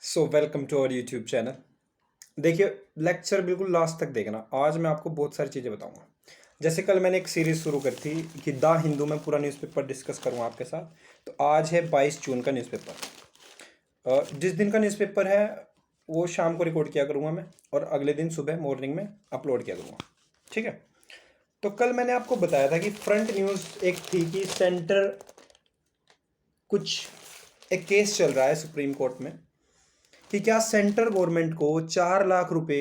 So welcome to our YouTube channel. देखिए, lecture बिल्कुल last तक देखना। आज मैं आपको बहुत सारी चीज़ें बताऊंगा। जैसे कल मैंने एक सीरीज़ शुरू करी थी कि द हिंदू में पूरा न्यूज़पेपर डिस्कस करूंगा आपके साथ। तो आज है 22 जून का न्यूज़पेपर। जिस दिन का न्यूज़पेपर है वो शाम को रिकॉर्ड किया करूंगा मैं, और अगले दिन सुबह मॉर्निंग में अपलोड किया करूँगा। ठीक है। तो कल मैंने आपको बताया था कि फ्रंट न्यूज़ एक थी कि सेंटर कुछ एक केस चल रहा है सुप्रीम कोर्ट में कि क्या सेंट्रल गवर्नमेंट को 4 लाख रुपए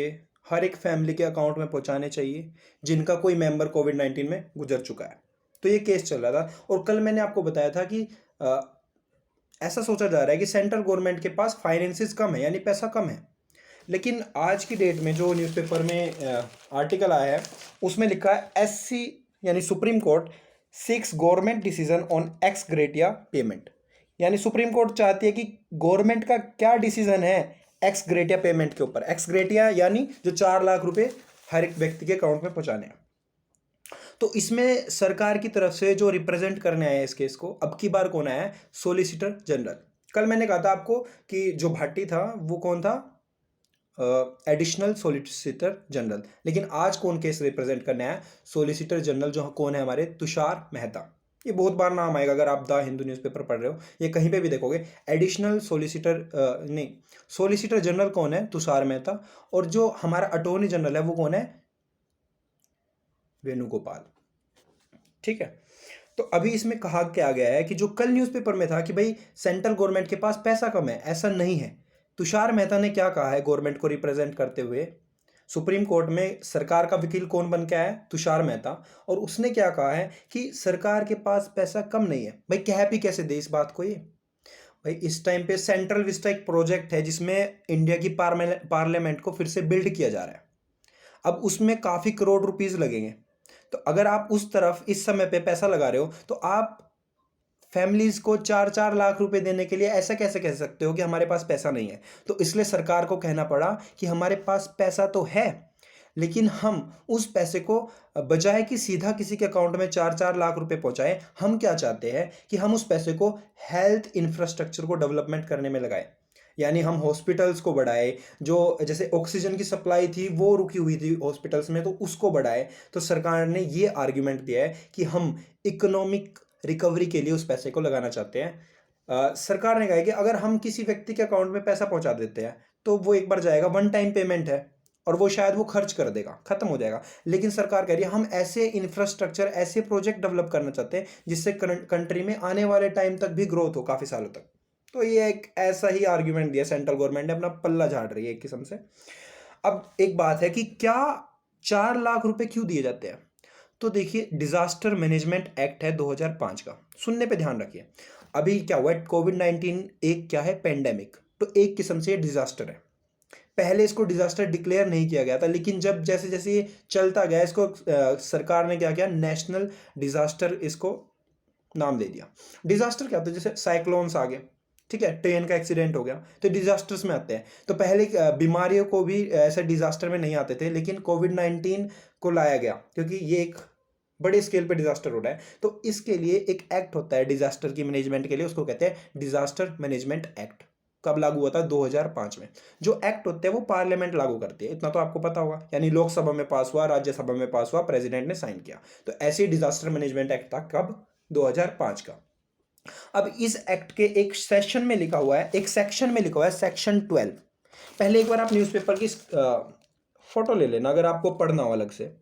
हर एक फैमिली के अकाउंट में पहुंचाने चाहिए जिनका कोई मेंबर कोविड-19 में गुजर चुका है। तो ये केस चल रहा था, और कल मैंने आपको बताया था कि ऐसा सोचा जा रहा है कि सेंट्रल गवर्नमेंट के पास फाइनेंसिस कम है, यानी पैसा कम है। लेकिन आज की डेट में जो न्यूज़पेपर में आर्टिकल आया है उसमें लिखा है एससी यानी supreme court seeks government decision on ex gratia payment. यानी सुप्रीम कोर्ट चाहती है कि गवर्नमेंट का क्या डिसीजन है एक्स ग्रेटिया पेमेंट के ऊपर। एक्स ग्रेटिया यानी जो 4 लाख रुपए हर एक व्यक्ति के अकाउंट में पहुंचाने हैं। तो इसमें सरकार की तरफ से जो रिप्रेजेंट करने आए इस केस को, अब की बार कौन आया है? Solicitor general. कल मैंने कहा था आपको कि जो भाटी था वो कौन था? Additional solicitor general. लेकिन आज कौन केस रिप्रेजेंट करने आया? सोलिसिटर जनरल जो कौन है? हमारे तुषार मेहता। ये बहुत बार नाम आएगा अगर आप द हिंदू न्यूज़पेपर पढ़ रहे हो, ये कहीं पे भी देखोगे। एडिशनल सोलिसिटर नहीं, सोलिसिटर जनरल कौन है? तुषार मेहता। और जो हमारा अटॉर्नी जनरल है वो कौन है? वेणुगोपाल। ठीक है। तो अभी इसमें कहा क्या गया है कि जो कल न्यूज़पेपर में था कि भाई सेंट्रल गवर्नमेंट के पास पैसा कम है, ऐसा नहीं है। तुषार मेहता ने क्या कहा है गवर्नमेंट को रिप्रेजेंट करते हुए? सुप्रीम कोर्ट में सरकार का वकील कौन बन के आया है? तुषार मेहता। और उसने क्या कहा है कि सरकार के पास पैसा कम नहीं है। भाई कह भी कैसे दे इस बात को ये? भाई इस टाइम पे सेंट्रल विस्टा एक प्रोजेक्ट है जिसमें इंडिया की पार्लियामेंट को फिर से बिल्ड किया जा रहा है। अब उसमें काफ़ी करोड़ रुपीस लगेंगे। तो अगर आप उस तरफ इस समय पे पैसा लगा रहे हो तो आप फैमिलीज को 4-4 लाख रुपए देने के लिए ऐसा कैसे कह सकते हो कि हमारे पास पैसा नहीं है? तो इसलिए सरकार को कहना पड़ा कि हमारे पास पैसा तो है, लेकिन हम उस पैसे को बजाय कि सीधा किसी के अकाउंट में 4-4 लाख रुपए पहुंचाए, हम क्या चाहते हैं कि हम उस पैसे को हेल्थ इंफ्रास्ट्रक्चर को डेवलपमेंट करने में लगाए। यानी हम हॉस्पिटल्स को बढ़ाए, जो जैसे ऑक्सीजन की सप्लाई थी वो रुकी हुई थी हॉस्पिटल्स में, तो उसको बढ़ाए। तो सरकार ने ये आर्ग्यूमेंट दिया है कि हम इकोनॉमिक रिकवरी के लिए उस पैसे को लगाना चाहते हैं। सरकार ने कहा है कि अगर हम किसी व्यक्ति के अकाउंट में पैसा पहुंचा देते हैं तो वो एक बार जाएगा, वन टाइम पेमेंट है, और वो शायद वो खर्च कर देगा, खत्म हो जाएगा। लेकिन सरकार कह रही है हम ऐसे इंफ्रास्ट्रक्चर, ऐसे प्रोजेक्ट डेवलप करना चाहते हैं जिससे कंट्री में आने वाले टाइम तक भी ग्रोथ हो काफ़ी सालों तक। तो ये एक ऐसा ही आर्ग्यूमेंट दिया सेंट्रल गवर्नमेंट ने, अपना पल्ला झाड़ रही है एक किस्म से। अब एक बात है कि क्या 4 लाख रुपए क्यों दिए जाते हैं? तो देखिए, डिजास्टर मैनेजमेंट एक्ट है 2005 का, सुनने पे ध्यान रखिए। अभी क्या हुआ है? कोविड-19 एक क्या है? पेंडेमिक। तो एक किस्म से ये डिजास्टर है। पहले इसको डिजास्टर डिक्लेयर नहीं किया गया था, लेकिन जब जैसे जैसे ये चलता गया इसको सरकार ने क्या किया? नेशनल डिजास्टर इसको नाम दे दिया। डिजास्टर क्या होता है? जैसे साइक्लोन्स आ गए, ठीक है, ट्रेन का एक्सीडेंट हो गया, तो डिजास्टर्स में आते हैं। तो पहले बीमारियों को भी ऐसे डिजास्टर में नहीं आते थे, लेकिन कोविड-19 को लाया गया क्योंकि ये एक बड़े स्केल पे डिजास्टर हो रहा है। तो इसके लिए एक एक्ट होता है डिजास्टर की मैनेजमेंट के लिए, उसको कहते हैं डिजास्टर मैनेजमेंट एक्ट। कब लागू हुआ था? 2005 में। जो एक्ट होते हैं वो पार्लियामेंट लागू करती है, इतना तो आपको पता होगा। यानी लोकसभा में पास हुआ, राज्यसभा में पास हुआ, प्रेसिडेंट ने साइन किया। तो ऐसे डिजास्टर मैनेजमेंट एक्ट था कब? 2005 का। अब इस एक्ट के एक सेशन में लिखा हुआ है, एक सेक्शन में लिखा हुआ है सेक्शन 12। पहले एक बार आप न्यूज़पेपर की फोटो ले लेना अगर आपको पढ़ना हो अलग से।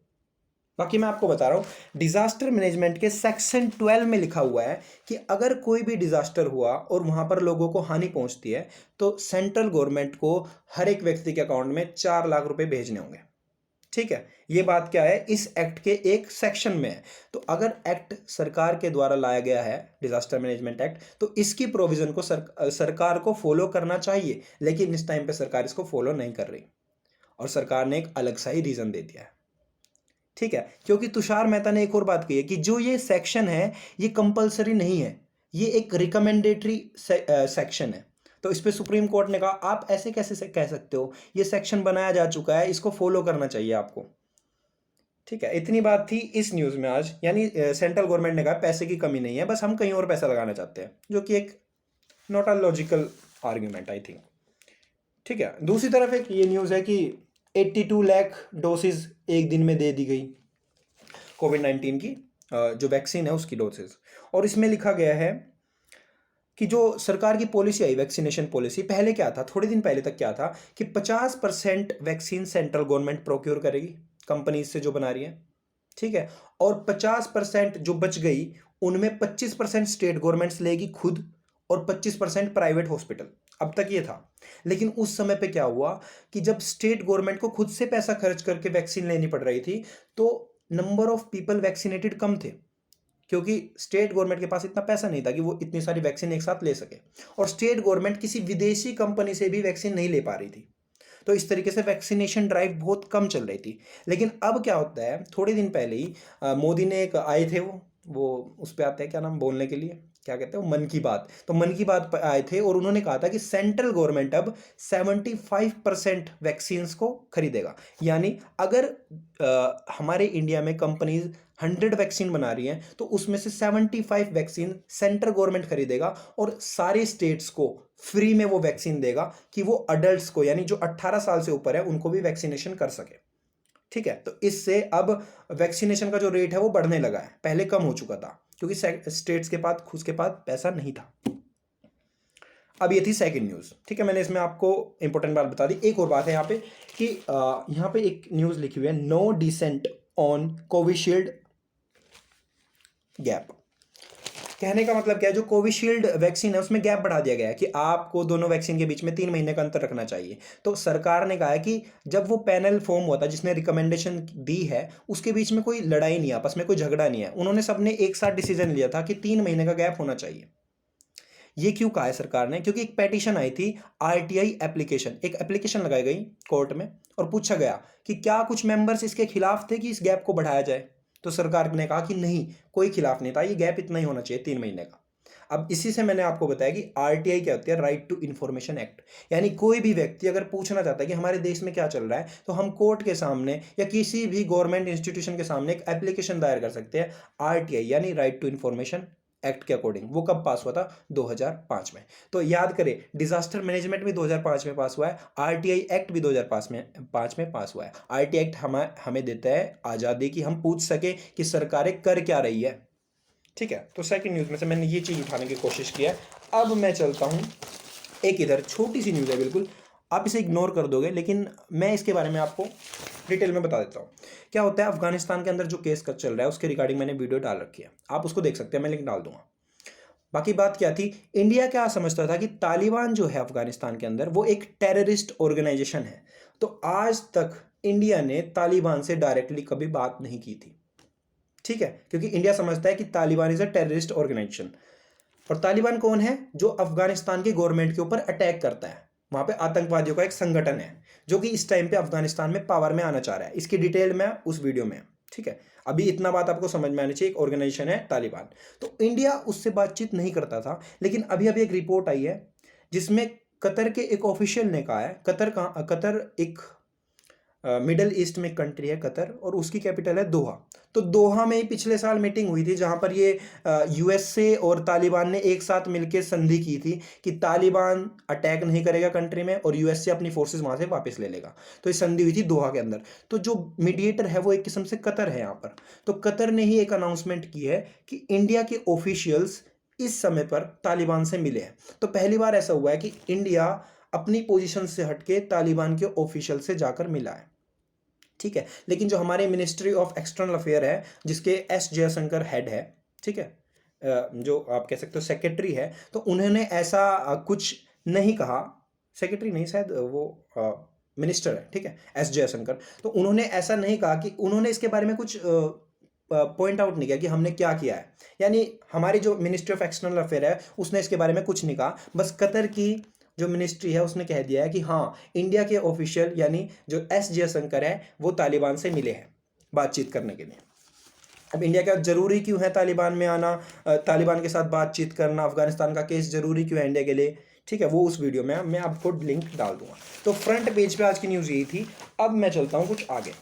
बाकी मैं आपको बता रहा हूं, डिजास्टर मैनेजमेंट के सेक्शन 12 में लिखा हुआ है कि अगर कोई भी डिजास्टर हुआ और वहां पर लोगों को हानि पहुंचती है तो सेंट्रल गवर्नमेंट को हर एक व्यक्ति के अकाउंट में 4 लाख रुपए भेजने होंगे। ठीक है, ये बात क्या है? इस एक्ट के एक सेक्शन में है। तो अगर एक्ट सरकार के द्वारा लाया गया है, डिजास्टर मैनेजमेंट एक्ट, तो इसकी प्रोविजन को सरकार को फॉलो करना चाहिए, लेकिन इस टाइम पे सरकार इसको फॉलो नहीं कर रही, और सरकार ने एक अलग सा ही रीजन दे दिया है। ठीक है, क्योंकि तुषार मेहता ने एक और बात कही है कि जो ये सेक्शन है ये कंपलसरी नहीं है, ये एक रिकमेंडेटरी सेक्शन है। तो इस पे सुप्रीम कोर्ट ने कहा आप ऐसे कैसे कह सकते हो? ये सेक्शन बनाया जा चुका है, इसको फॉलो करना चाहिए आपको। ठीक है, इतनी बात थी इस न्यूज़ में आज। यानी सेंट्रल गवर्नमेंट ने कहा पैसे की कमी नहीं है, बस हम कहीं और पैसा लगाना चाहते हैं, जो कि एक not a logical argument I think. ठीक है। दूसरी तरफ एक ये न्यूज़ है कि 82 लाख डोसेज एक दिन में दे दी गई कोविड-19 की जो वैक्सीन है उसकी डोसेज। और इसमें लिखा गया है कि जो सरकार की पॉलिसी आई वैक्सीनेशन पॉलिसी, पहले क्या था, थोड़े दिन पहले तक क्या था कि 50% वैक्सीन सेंट्रल गवर्नमेंट प्रोक्योर करेगी कंपनीज से जो बना रही है, ठीक है, और 50% जो बच गई उनमें 25% स्टेट गवर्नमेंट्स लेगी खुद और 25% प्राइवेट हॉस्पिटल। अब तक ये था। लेकिन उस समय पे क्या हुआ कि जब स्टेट गवर्नमेंट को खुद से पैसा खर्च करके वैक्सीन लेनी पड़ रही थी तो नंबर ऑफ पीपल वैक्सीनेटेड कम थे, क्योंकि स्टेट गवर्नमेंट के पास इतना पैसा नहीं था कि वो इतनी सारी वैक्सीन एक साथ ले सके, और स्टेट गवर्नमेंट किसी विदेशी कंपनी से भी वैक्सीन नहीं ले पा रही थी। तो इस तरीके से वैक्सीनेशन ड्राइव बहुत कम चल रही थी। लेकिन अब क्या होता है, थोड़े दिन पहले ही मोदी ने एक आए थे, वो उस पर आते हैं क्या नाम बोलने के लिए, क्या कहते हैं वो, मन की बात। तो मन की बात पर आए थे और उन्होंने कहा था कि सेंट्रल गवर्नमेंट अब 75% वैक्सीन को खरीदेगा। यानी अगर हमारे इंडिया में कंपनीज 100 वैक्सीन बना रही हैं तो उसमें से 75 वैक्सीन सेंट्रल गवर्नमेंट खरीदेगा और सारे स्टेट्स को फ्री में वो वैक्सीन देगा कि वो अडल्ट्स को, यानी जो 18 साल से ऊपर है उनको भी वैक्सीनेशन कर सके। ठीक है, तो इससे अब वैक्सीनेशन का जो रेट है वो बढ़ने लगा है, पहले कम हो चुका था क्योंकि स्टेट्स के पास खुद के पास पैसा नहीं था। अब ये थी सेकंड न्यूज़। ठीक है, मैंने इसमें आपको इंपॉर्टेंट बात बता दी। एक और बात है यहाँ पे कि यहाँ पे एक न्यूज़ लिखी हुई है, no dissent on Covishield gap. कहने का मतलब क्या है, जो कोविशील्ड वैक्सीन है उसमें गैप बढ़ा दिया गया है कि आपको दोनों वैक्सीन के बीच में 3 महीने का अंतर रखना चाहिए। तो सरकार ने कहा है कि जब वो पैनल फॉर्म हुआ था जिसने रिकमेंडेशन दी है उसके बीच में कोई लड़ाई नहीं है, आपस में कोई झगड़ा नहीं है, उन्होंने सबने एक साथ डिसीजन लिया था कि 3 महीने का गैप होना चाहिए। ये क्यों कहा है सरकार ने, क्योंकि एक पेटिशन आई थी, आरटीआई एप्लीकेशन, एक एप्लीकेशन लगाई गई कोर्ट में और पूछा गया कि क्या कुछ मेंबर्स इसके खिलाफ थे कि इस गैप को बढ़ाया जाए। तो सरकार ने कहा कि नहीं, कोई खिलाफ नहीं था, ये गैप इतना ही होना चाहिए 3 महीने का। अब इसी से मैंने आपको बताया कि आरटीआई क्या होती है, राइट टू इंफॉर्मेशन एक्ट। यानी कोई भी व्यक्ति अगर पूछना चाहता है कि हमारे देश में क्या चल रहा है तो हम कोर्ट के सामने या किसी भी गवर्नमेंट इंस्टीट्यूशन के सामने एक एप्लीकेशन दायर कर सकते हैं, आरटीआई यानी राइट टू इंफॉर्मेशन एक्ट के अकॉर्डिंग। वो कब पास हुआ था, 2005 में। तो याद करें, डिजास्टर मैनेजमेंट भी 2005 में पास हुआ है, आरटीआई एक्ट भी 2005 में पास हुआ है। आरटीआई एक्ट हमें देता है आज़ादी की हम पूछ सके कि सरकारें कर क्या रही है। ठीक है, तो सेकंड न्यूज़ में से मैंने ये चीज़ उठाने की कोशिश की है। अब मैं चलता हूँ, एक इधर छोटी सी न्यूज़ है, बिल्कुल आप इसे इग्नोर कर दोगे लेकिन मैं इसके बारे में आपको डिटेल में बता देता हूँ। क्या होता है, अफगानिस्तान के अंदर जो केस का चल रहा है उसके रिगार्डिंग मैंने वीडियो डाल रखी है, आप उसको देख सकते हैं, मैं लिंक डाल दूंगा। बाकी बात क्या थी, इंडिया क्या समझता था कि तालिबान जो है अफगानिस्तान के अंदर वो एक टेररिस्ट ऑर्गेनाइजेशन है। तो आज तक इंडिया ने तालिबान से डायरेक्टली कभी बात नहीं की थी। ठीक है, क्योंकि इंडिया समझता है कि Taliban is a terrorist organisation. और तालिबान कौन है, जो अफगानिस्तान की गवर्नमेंट के ऊपर अटैक करता है, वहां पे आतंकवादियों का एक संगठन है जो कि इस टाइम पे अफगानिस्तान में पावर में आना चाह रहा है। इसकी डिटेल में उस वीडियो में, ठीक है, अभी इतना बात आपको समझ में आनी चाहिए, एक ऑर्गेनाइजेशन है तालिबान। तो इंडिया उससे बातचीत नहीं करता था, लेकिन अभी अभी एक रिपोर्ट आई है जिसमें कतर के एक ऑफिशियल ने कहा है, कतर एक मिडल ईस्ट में कंट्री है कतर, और उसकी कैपिटल है दोहा। तो दोहा में ही पिछले साल मीटिंग हुई थी जहां पर ये यूएसए और तालिबान ने एक साथ मिलकर संधि की थी कि तालिबान अटैक नहीं करेगा कंट्री में और यूएसए अपनी फोर्सेस वहां से वापस ले लेगा। तो ये संधि हुई थी दोहा के अंदर। तो जो मीडिएटर है वो एक किस्म से कतर है यहाँ पर। तो कतर ने ही एक अनाउंसमेंट की है कि इंडिया के ऑफिशियल्स इस समय पर तालिबान से मिले हैं। तो पहली बार ऐसा हुआ है कि इंडिया अपनी पोजीशन से हटके तालिबान के ऑफिशियल से जाकर मिला है। ठीक है, लेकिन जो हमारे मिनिस्ट्री ऑफ एक्सटर्नल अफेयर है जिसके एस जयशंकर हेड है, ठीक है, जो आप कह सकते हो सेक्रेटरी है, तो उन्होंने ऐसा कुछ नहीं कहा, सेक्रेटरी नहीं शायद वो मिनिस्टर है, ठीक है, एस जयशंकर। तो उन्होंने ऐसा नहीं कहा कि उन्होंने इसके बारे में कुछ पॉइंट आउट नहीं किया कि हमने क्या किया है। यानी हमारी जो मिनिस्ट्री ऑफ एक्सटर्नल अफेयर है उसने इसके बारे में कुछ नहीं कहा, बस कतर की जो मिनिस्ट्री है उसने कह दिया है कि हाँ, इंडिया के ऑफिशियल यानी जो एस जयशंकर है वो तालिबान से मिले हैं बातचीत करने के लिए। अब इंडिया का जरूरी क्यों है तालिबान में आना, तालिबान के साथ बातचीत करना, अफगानिस्तान का केस जरूरी क्यों है इंडिया के लिए, ठीक है, वो उस वीडियो में मैं आपको लिंक डाल दूंगा। तो फ्रंट पेज पे आज की न्यूज़ यही थी। अब मैं चलता हूँ कुछ आगे,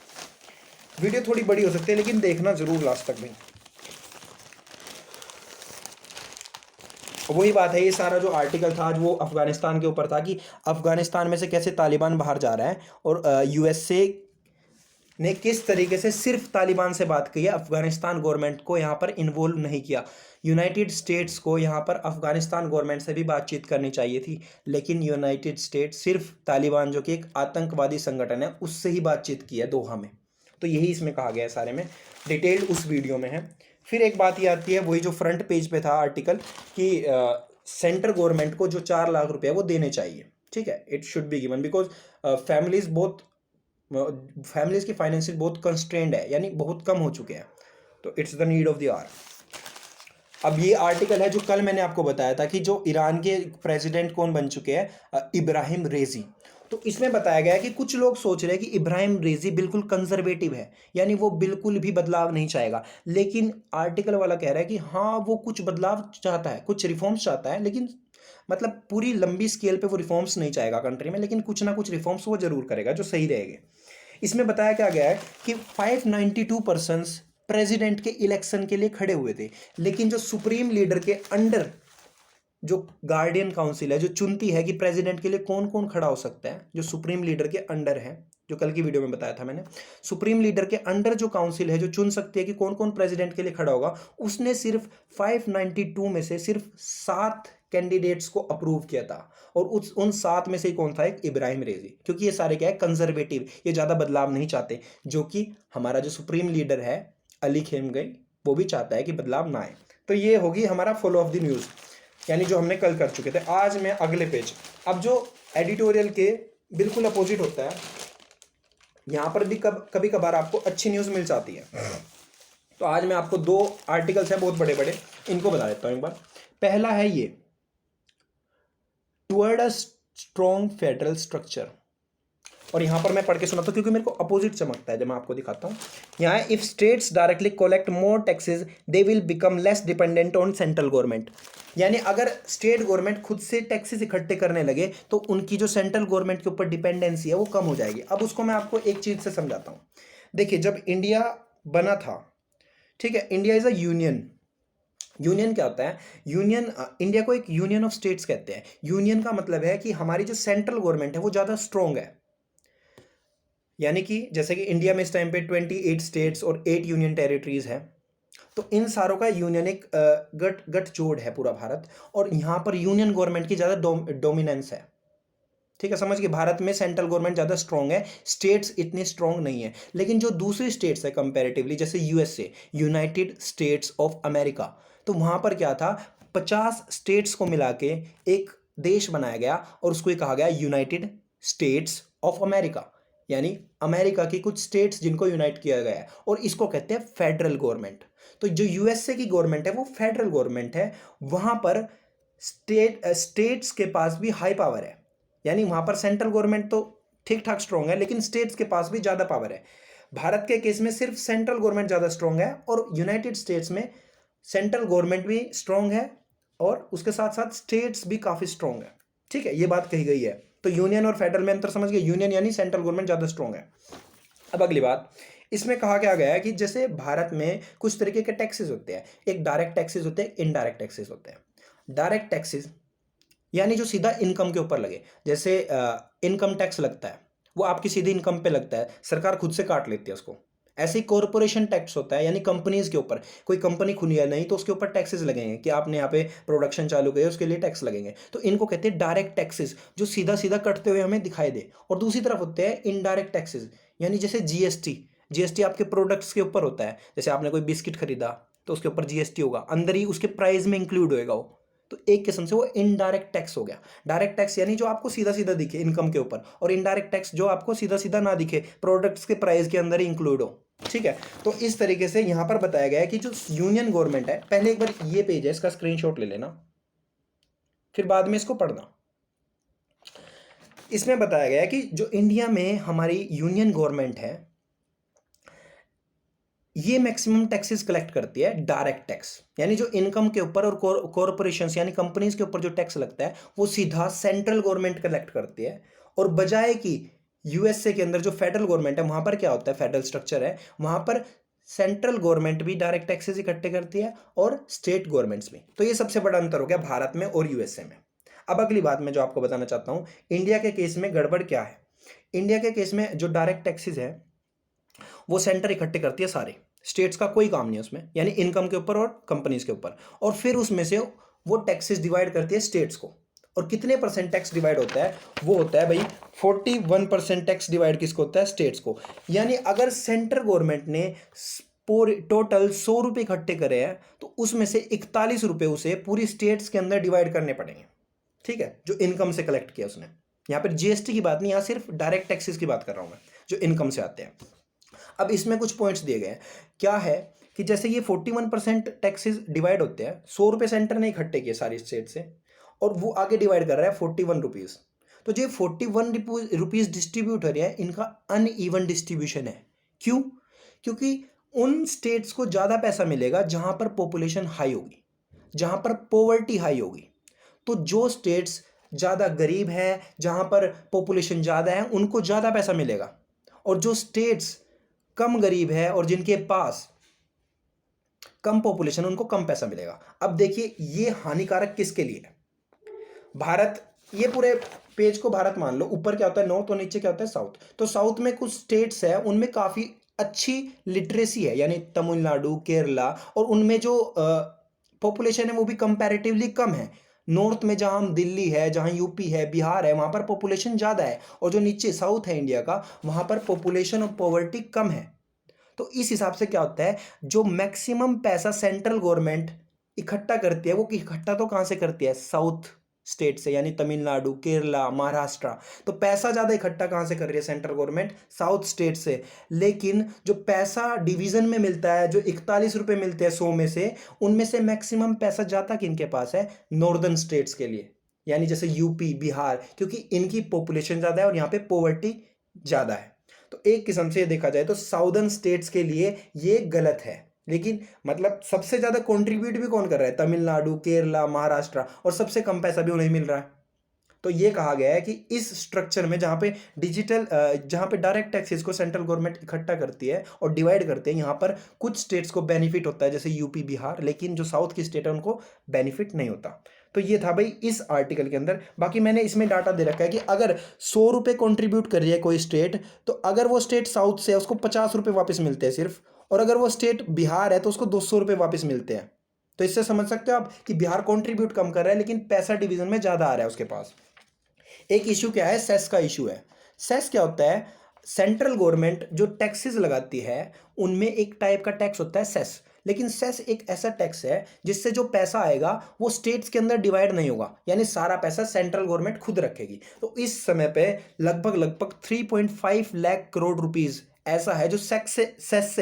वीडियो थोड़ी बड़ी हो सकती है लेकिन देखना जरूर लास्ट तक भाई। वही बात है, ये सारा जो आर्टिकल था आज वो अफगानिस्तान के ऊपर था कि अफगानिस्तान में से कैसे तालिबान बाहर जा रहा है, और यूएसए ने किस तरीके से सिर्फ तालिबान से बात की है, अफगानिस्तान गवर्नमेंट को यहाँ पर इन्वॉल्व नहीं किया। यूनाइटेड स्टेट्स को यहाँ पर अफगानिस्तान गवर्नमेंट से भी बातचीत करनी चाहिए थी, लेकिन यूनाइटेड स्टेट्स सिर्फ तालिबान जो कि एक आतंकवादी संगठन है उससे ही बातचीत की है दोहा में। तो यही इसमें कहा गया है, सारे में डिटेल्ड उस वीडियो में है। फिर एक बात ये आती है, वही जो फ्रंट पेज पे था आर्टिकल कि सेंट्रल गवर्नमेंट को जो 4 लाख रुपए वो देने चाहिए, ठीक है, it should be given because families की फाइनेंशियल बहुत कंस्ट्रेंड है, यानी बहुत कम हो चुके हैं, तो it's the need of the hour. अब ये आर्टिकल है जो कल मैंने आपको बताया था कि जो ईरान के प्रेसिडेंट कौन बन चुके हैं, इब्राहिम रेजी। तो इसमें बताया गया है कि कुछ लोग सोच रहे हैं कि इब्राहिम रेजी बिल्कुल कंजर्वेटिव है, यानी वो बिल्कुल भी बदलाव नहीं चाहेगा, लेकिन आर्टिकल वाला कह रहा है कि हाँ वो कुछ बदलाव चाहता है, कुछ रिफॉर्म्स चाहता है, लेकिन मतलब पूरी लंबी स्केल पे वो रिफॉर्म्स नहीं चाहेगा कंट्री में, लेकिन कुछ ना कुछ रिफॉर्म्स वो जरूर करेगा जो सही रहेंगे। इसमें बताया क्या गया है कि 592 पर्सन्स प्रेसिडेंट के इलेक्शन के लिए खड़े हुए थे, लेकिन जो सुप्रीम लीडर के अंडर जो गार्डियन काउंसिल है जो चुनती है कि प्रेसिडेंट के लिए कौन कौन खड़ा हो सकता है, जो सुप्रीम लीडर के अंडर है, जो कल की वीडियो में बताया था मैंने, सुप्रीम लीडर के अंडर जो काउंसिल है जो चुन सकती है कि कौन कौन प्रेसिडेंट के लिए खड़ा होगा, उसने सिर्फ 592 में से सिर्फ 7 कैंडिडेट्स को अप्रूव किया था, और उन 7 में से कौन था, एक इब्राहिम रेजी, क्योंकि ये सारे क्या है, कंजर्वेटिव, ये ज़्यादा बदलाव नहीं चाहते, जो कि हमारा जो सुप्रीम लीडर है अली खेमगई वो भी चाहता है कि बदलाव ना आए। तो ये होगी हमारा फॉलो ऑफ द न्यूज़, यानी जो हमने कल कर चुके थे। आज मैं अगले पेज, अब जो एडिटोरियल के बिल्कुल अपोजिट होता है, यहाँ पर भी कभी कभार आपको अच्छी न्यूज़ मिल जाती है। तो आज मैं आपको 2 आर्टिकल्स हैं बहुत बड़े बड़े, इनको बता देता हूँ एक बार। पहला है ये, toward a strong federal structure, और यहां पर मैं पढ़ के सुनाता हूं क्योंकि मेरे को अपोजिट चमकता है, जब मैं आपको दिखाता हूं। यहाँ if states directly collect more taxes they will become less dependent on central government, यानी अगर स्टेट गवर्नमेंट खुद से टैक्सेस इकट्ठे करने लगे तो उनकी जो सेंट्रल गवर्नमेंट के ऊपर डिपेंडेंसी है वो कम हो जाएगी। अब उसको मैं आपको एक चीज से समझाता हूँ। देखिए, जब इंडिया बना था, ठीक है, India is a union. Union क्या होता है, यूनियन, इंडिया को एक यूनियन ऑफ स्टेट्स कहते हैं। यूनियन का मतलब है कि हमारी जो सेंट्रल गवर्नमेंट है वो ज़्यादा स्ट्रॉन्ग है, यानी कि जैसे कि इंडिया में इस टाइम पे 28 स्टेट्स और 8 यूनियन टेरिटरीज हैं, तो इन सारों का यूनियन एक गठजोड़ है पूरा भारत, और यहाँ पर यूनियन गवर्नमेंट की ज़्यादा डोमिनेंस है, ठीक है, समझ के, भारत में सेंट्रल गवर्नमेंट ज़्यादा स्ट्रॉन्ग है, स्टेट्स इतनी स्ट्रॉन्ग नहीं है। लेकिन जो दूसरी स्टेट्स है कंपैरेटिवली, जैसे USA, United states of America, तो वहाँ पर क्या था, 50 स्टेट्स को मिला के एक देश बनाया गया और उसको कहा गया यूनाइटेड स्टेट्स ऑफ अमेरिका, यानी अमेरिका की कुछ स्टेट्स जिनको यूनाइट किया गया है, और इसको कहते हैं फेडरल गवर्नमेंट। तो जो यूएसए की गवर्नमेंट है वो फेडरल गवर्नमेंट है, वहाँ पर स्टेट्स के पास भी हाई पावर है, यानी वहां पर सेंट्रल गवर्नमेंट तो ठीक ठाक स्ट्रांग है, लेकिन स्टेट्स के पास भी ज़्यादा पावर है। भारत के केस में सिर्फ सेंट्रल गवर्नमेंट ज़्यादा स्ट्रांग है, और यूनाइटेड स्टेट्स में सेंट्रल गवर्नमेंट भी स्ट्रांग है और उसके साथ साथ स्टेट्स भी काफ़ी स्ट्रांग है, ठीक है, ये बात कही गई है। तो यूनियन और फेडरल में अंतर समझ गए, यूनियन यानी सेंट्रल गवर्नमेंट ज़्यादा स्ट्रांग है। अब अगली बात, इसमें कहा क्या गया है कि जैसे भारत में कुछ तरीके के टैक्सेस होते हैं, एक डायरेक्ट टैक्सेस होते हैं, इनडायरेक्ट टैक्सेस होते हैं। डायरेक्ट टैक्सेस यानी जो सीधा इनकम के ऊपर लगे, जैसे इनकम टैक्स लगता है वो आपकी सीधी इनकम पे लगता है, सरकार खुद से काट लेती है उसको। ऐसे ही कॉरपोरेशन टैक्स होता है, यानी कंपनीज के ऊपर, कोई कंपनी खुली है नहीं तो उसके ऊपर टैक्सेस लगेंगे कि आपने यहाँ पे प्रोडक्शन चालू किया, उसके लिए टैक्स लगेंगे। तो इनको कहते हैं डायरेक्ट टैक्सेस, जो सीधा सीधा कटते हुए हमें दिखाई दे। और दूसरी तरफ होते हैं इनडायरेक्ट टैक्सेस, यानी जैसे जीएसटी। जीएसटी आपके प्रोडक्ट्स के ऊपर होता है, जैसे आपने कोई बिस्किट खरीदा तो उसके ऊपर जीएसटी होगा, अंदर ही उसके प्राइस में इंक्लूड होएगा वो, तो एक किस्म से वो इनडायरेक्ट टैक्स हो गया। डायरेक्ट टैक्स यानी जो आपको सीधा सीधा दिखे इनकम के ऊपर, और इनडायरेक्ट टैक्स जो आपको सीधा सीधा ना दिखे, प्रोडक्ट्स के प्राइस के अंदर ही इंक्लूड हो, ठीक है। तो इस तरीके से यहां पर बताया गया है कि जो यूनियन गवर्नमेंट है, पहले एक बार ये पेज है इसका स्क्रीनशॉट ले लेना, फिर बाद में इसको पढ़ना। इसमें बताया गया है कि जो इंडिया में हमारी यूनियन गवर्नमेंट है ये मैक्सिमम टैक्सेस कलेक्ट करती है, डायरेक्ट टैक्स, यानी जो इनकम के ऊपर और कॉरपोरेशंस यानी कंपनीज के ऊपर जो टैक्स लगता है वो सीधा सेंट्रल गवर्नमेंट कलेक्ट करती है। और बजाय कि यूएसए के अंदर जो फेडरल गवर्नमेंट है वहां पर क्या होता है, फेडरल स्ट्रक्चर है, वहां पर सेंट्रल गवर्नमेंट भी डायरेक्ट टैक्सेस इकट्ठे करती है और स्टेट गवर्नमेंट्स भी। तो ये सबसे बड़ा अंतर हो गया भारत में और यूएसए में। अब अगली बात मैं जो आपको बताना चाहता हूँ, इंडिया के केस में गड़बड़ क्या है। इंडिया के केस में जो डायरेक्ट टैक्सेस है वो सेंटर इकट्ठे करती है सारे, स्टेट्स का कोई काम नहीं है उसमें, यानी इनकम के ऊपर और कंपनीज के ऊपर। और फिर उसमें से वो टैक्सेस डिवाइड करती है स्टेट्स को। और कितने परसेंट टैक्स डिवाइड होता है, वो होता है भाई 41% टैक्स डिवाइड किसको होता है, स्टेट्स को। यानी अगर सेंट्रल गवर्नमेंट ने टोटल 100 रुपये इकट्ठे करे हैं तो उसमें से 41 रुपये उसे पूरी स्टेट्स के अंदर डिवाइड करने पड़ेंगे, ठीक है, जो इनकम से कलेक्ट किया उसने। यहाँ पर जीएसटी की बात नहीं, यहाँ सिर्फ डायरेक्ट टैक्सेस की बात कर रहा हूँ मैं, जो इनकम से आते हैं। अब इसमें कुछ पॉइंट्स दिए गए हैं, क्या है कि जैसे ये 41% टैक्सेस डिवाइड होते हैं, 100 रुपये सेंटर ने इकट्ठे किए सारी स्टेट से, और वो आगे डिवाइड कर रहा है 41 रुपीज़। तो जो 41 रुपीज़ डिस्ट्रीब्यूट हो रही है, इनका अनइवन डिस्ट्रीब्यूशन है। क्यों? क्योंकि उन स्टेट्स को ज़्यादा पैसा मिलेगा जहाँ पर पॉपुलेशन हाई होगी, जहाँ पर पॉवर्टी हाई होगी। तो जो स्टेट्स ज़्यादा गरीब हैं, जहाँ पर पॉपुलेशन ज़्यादा है, उनको ज़्यादा पैसा मिलेगा। और जो स्टेट्स कम गरीब है और जिनके पास कम पॉपुलेशन, उनको कम पैसा मिलेगा। अब देखिए ये हानिकारक किसके लिए है। भारत, ये पूरे पेज को भारत मान लो, ऊपर क्या होता है नॉर्थ और नीचे क्या होता है साउथ। तो साउथ में कुछ स्टेट्स है उनमें काफ़ी अच्छी लिटरेसी है, यानी तमिलनाडु, केरला, और उनमें जो पॉपुलेशन है वो भी कंपैरेटिवली कम है। नॉर्थ में जहाँ हम दिल्ली है, जहाँ यूपी है, बिहार है, वहाँ पर पॉपुलेशन ज़्यादा है। और जो नीचे साउथ है इंडिया का, वहाँ पर पॉपुलेशन और पॉवर्टी कम है। तो इस हिसाब से क्या होता है, जो मैक्सिमम पैसा सेंट्रल गवर्नमेंट इकट्ठा करती है, वो इकट्ठा तो कहाँ से करती है, साउथ स्टेट से, यानी तमिलनाडु, केरला, महाराष्ट्र। तो पैसा ज़्यादा इकट्ठा कहाँ से कर रही है सेंट्रल गवर्नमेंट, साउथ स्टेट से। लेकिन जो पैसा डिवीज़न में मिलता है, जो 41 रुपये मिलते हैं 100 में से, उनमें से मैक्सिमम पैसा जाता किनके पास है, नॉर्दर्न स्टेट्स के लिए, यानी जैसे यूपी, बिहार, क्योंकि इनकी पॉपुलेशन ज़्यादा है और यहाँ पे पॉवर्टी ज़्यादा है। तो एक किस्म से देखा जाए तो साउदर्न स्टेट्स के लिए ये गलत है। लेकिन मतलब सबसे ज़्यादा कंट्रीब्यूट भी कौन कर रहा है, तमिलनाडु, केरला, महाराष्ट्र, और सबसे कम पैसा भी उन्हें मिल रहा है। तो ये कहा गया है कि इस स्ट्रक्चर में जहाँ पे जहाँ पे डायरेक्ट टैक्सेस को सेंट्रल गवर्नमेंट इकट्ठा करती है और डिवाइड करते हैं, यहाँ पर कुछ स्टेट्स को बेनिफिट होता है, जैसे यूपी, बिहार, लेकिन जो साउथ की स्टेट है उनको बेनिफिट नहीं होता। तो ये था भाई इस आर्टिकल के अंदर। बाकी मैंने इसमें डाटा दे रखा है कि अगर 100 रुपये कॉन्ट्रीब्यूट कर रही है कोई स्टेट, तो अगर वो स्टेट साउथ से है उसको 50 रुपये वापस मिलते हैं सिर्फ, और अगर वो स्टेट बिहार है तो उसको 200 रुपये वापस मिलते हैं। तो इससे समझ सकते हो आप कि बिहार कॉन्ट्रीब्यूट कम कर रहा है लेकिन पैसा डिवीजन में ज़्यादा आ रहा है उसके पास। एक इशू क्या है, सेस का इशू है। सेस क्या होता है, सेंट्रल गवर्नमेंट जो टैक्सेस लगाती है उनमें एक टाइप का टैक्स होता है सेस। लेकिन सेस एक ऐसा टैक्स है जिससे जो पैसा आएगा वो स्टेट्स के अंदर डिवाइड नहीं होगा, यानी सारा पैसा सेंट्रल गवर्नमेंट खुद रखेगी। तो इस समय पे लगभग 3.5 लाख करोड़ रुपीस ऐसा है जो सेस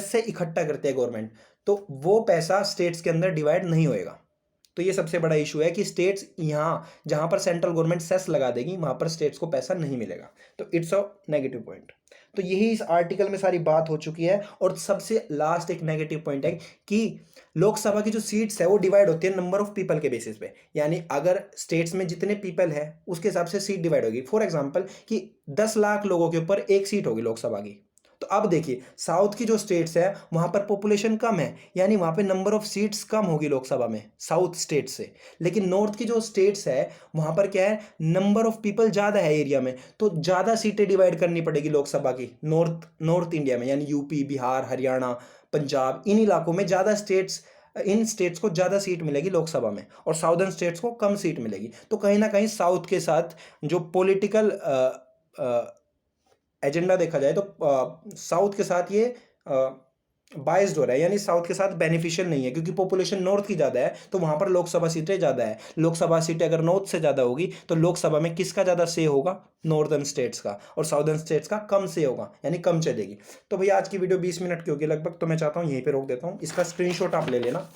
से इकट्ठा करते हैं गवर्नमेंट। तो वो पैसा स्टेट्स के अंदर डिवाइड नहीं होएगा। तो ये सबसे बड़ा इशू है कि स्टेट्स यहाँ जहाँ पर सेंट्रल गवर्नमेंट सेस लगा देगी वहाँ पर स्टेट्स को पैसा नहीं मिलेगा। तो इट्स अ नेगेटिव पॉइंट। तो यही इस आर्टिकल में सारी बात हो चुकी है। और सबसे लास्ट एक नेगेटिव पॉइंट है कि लोकसभा की जो सीट्स है वो डिवाइड होती है नंबर ऑफ पीपल के बेसिस पे, यानी अगर स्टेट्स में जितने पीपल है उसके हिसाब से सीट डिवाइड होगी। फॉर एग्जाम्पल कि 10 लाख लोगों के ऊपर एक सीट होगी लोकसभा की। तो अब देखिए साउथ की जो स्टेट्स है वहां पर पॉपुलेशन कम है, यानी वहां पे नंबर ऑफ सीट्स कम होगी लोकसभा में साउथ स्टेट से। लेकिन नॉर्थ की जो स्टेट्स है वहां पर क्या है, नंबर ऑफ पीपल ज़्यादा है एरिया में, तो ज़्यादा सीटें डिवाइड करनी पड़ेगी लोकसभा की नॉर्थ इंडिया में, यानी यूपी, बिहार, हरियाणा, पंजाब, इन इलाकों में ज़्यादा इन स्टेट्स को ज़्यादा सीट मिलेगी लोकसभा में और साउदर्न स्टेट्स को कम सीट मिलेगी। तो कहीं ना कहीं साउथ के साथ जो पॉलिटिकल एजेंडा देखा जाए तो साउथ के साथ ये बाइस्ड हो रहा है, यानी साउथ के साथ बेनिफिशियल नहीं है, क्योंकि पॉपुलेशन नॉर्थ की ज़्यादा है तो वहाँ पर लोकसभा सीटें ज़्यादा है। लोकसभा सीटें अगर नॉर्थ से ज़्यादा होगी तो लोकसभा में किसका ज़्यादा से होगा, नॉर्दर्न स्टेट्स का, और साउदर्न स्टेट्स का कम से होगा, यानी कम चलेगी। तो भैया आज की वीडियो 20 मिनट की होगी लगभग, तो मैं चाहता हूँ यहीं पर रोक देता हूँ। इसका स्क्रीनशॉट आप ले लेना।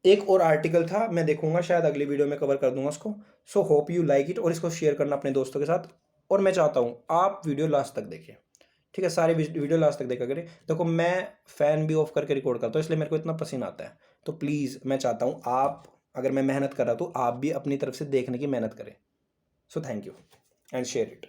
एक और आर्टिकल था, मैं देखूंगा शायद अगली वीडियो में कवर कर दूंगा उसको। So hope you like it, और इसको शेयर करना अपने दोस्तों के साथ। और मैं चाहता हूँ आप वीडियो लास्ट तक देखें, ठीक है, सारी वीडियो लास्ट तक देखा करें। देखो मैं फ़ैन भी ऑफ करके रिकॉर्ड करता हूँ, इसलिए मेरे को इतना पसीना आता है। तो प्लीज़ मैं चाहता हूँ आप, अगर मैं मेहनत कर रहा तो आप भी अपनी तरफ से देखने की मेहनत करें। So thank you and share it.